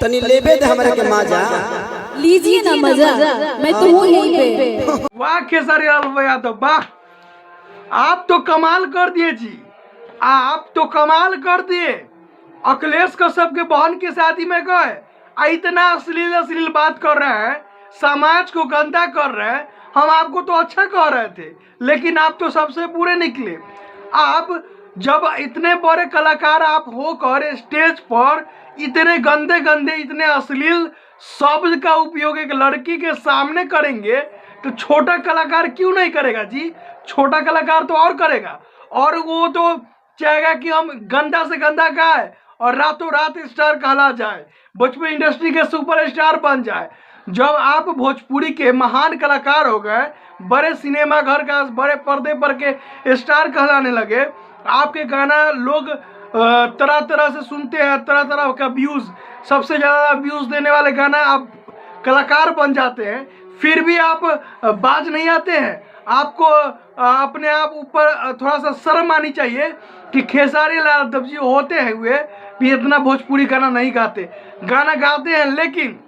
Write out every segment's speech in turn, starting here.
तनी लेबे दे हमरा के मजा। लीजिए ना मजा, मैं तो हूँ यहीं पे। वाह खेसारी लाल यादव वाह, आप तो कमाल कर दिए जी, आप तो कमाल कर दिए। अखिलेश कश्यप के बहन की शादी में गए, इतना अश्लील अश्लील बात कर रहे हैं, समाज को गंदा कर रहे हैं। हम आपको तो अच्छा कह रहे थे, लेकिन आप तो सबसे बुरे निकले। आप जब इतने बड़े कलाकार आप होकर स्टेज पर इतने गंदे गंदे इतने अश्लील शब्द का उपयोग एक लड़की के सामने करेंगे, तो छोटा कलाकार क्यों नहीं करेगा जी? छोटा कलाकार तो और करेगा, और वो तो चाहेगा कि हम गंदा से गंदा गाए और रातों रात स्टार कहला जाए, भोजपुरी इंडस्ट्री के सुपरस्टार बन जाए। जब आप भोजपुरी के महान कलाकार हो गए, बड़े सिनेमा घर का बड़े पर्दे पर के स्टार कहलाने लगे, आपके गाना लोग तरह तरह से सुनते हैं, तरह तरह का व्यूज, सबसे ज़्यादा व्यूज देने वाले गाना आप कलाकार बन जाते हैं, फिर भी आप बाज नहीं आते हैं। आपको अपने आप ऊपर थोड़ा सा शर्म आनी चाहिए कि खेसारी लाल यादव जी होते हुए भी इतना भोजपुरी गाना नहीं गाते। गाना गाते हैं लेकिन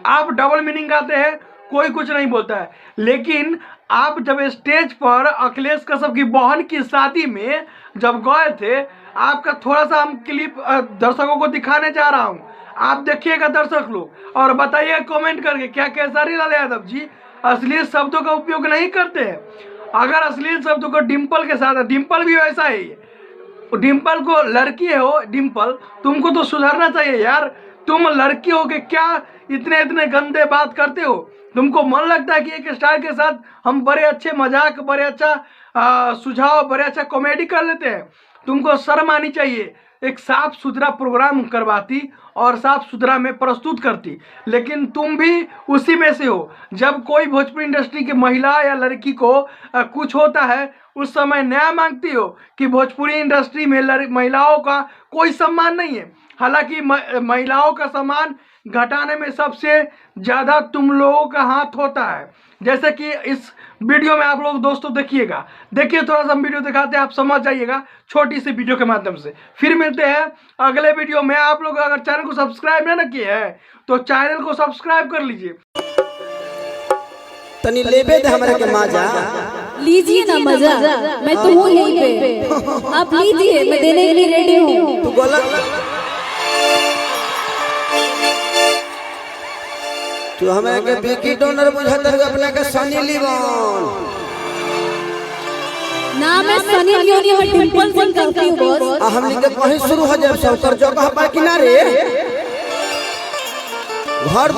आप डबल मीनिंग गाते हैं, कोई कुछ नहीं बोलता है। लेकिन आप जब स्टेज पर अखिलेश कश्यप की बहन की शादी में जब गए थे, आपका थोड़ा सा हम क्लिप दर्शकों को दिखाने जा रहा हूं, आप देखिएगा दर्शक लोग, और बताइए कमेंट करके क्या खेसारी लाल यादव जी अश्लील शब्दों का उपयोग नहीं करते हैं। अगर अश्लील शब्दों को डिम्पल के साथ, डिम्पल भी वैसा ही है, डिम्पल को लड़की हो, डिम्पल तुमको तो सुधरना चाहिए यार। तुम लड़की हो के क्या इतने इतने गंदे बात करते हो? तुमको मन लगता है कि एक स्टार के साथ हम बड़े अच्छे मजाक, बड़े अच्छा सुझाव, बड़े अच्छा कॉमेडी कर लेते हैं? तुमको शर्म आनी चाहिए। एक साफ सुथरा प्रोग्राम करवाती और साफ सुथरा में प्रस्तुत करती, लेकिन तुम भी उसी में से हो। जब कोई भोजपुरी इंडस्ट्री की महिला या लड़की को कुछ होता है, उस समय न्याय मांगती हो कि भोजपुरी इंडस्ट्री में महिलाओं का कोई सम्मान नहीं है। हालांकि महिलाओं का सम्मान घटाने में सबसे ज़्यादा तुम लोगों का हाथ होता है। जैसे कि इस वीडियो में आप लोग दोस्तों देखिएगा, देखिए थोड़ा सा हम वीडियो दिखाते हैं, आप समझ जाइएगा छोटी सी वीडियो के माध्यम से। फिर मिलते हैं अगले वीडियो में। आप लोग अगर चैनल को सब्सक्राइब नहीं किए हैं तो चैनल को सब्सक्राइब कर लीजिए। तनी लेबे दे हमरा के मजा। लीजिए ना मजा, मैं तो हूँ यहीं पे। आप लीजिए, मैं देने के लिए रेडी हूँ। तू गलत, तू हमरा के बेकी डोनर बुझातर अपना के सनी लीवन ना, मैं सनी लियोनी और डिम्पल सिंह करती हूँ बॉस। हमनी के कहीं शुरू हो जाए सब कर जगह पर किनारे घर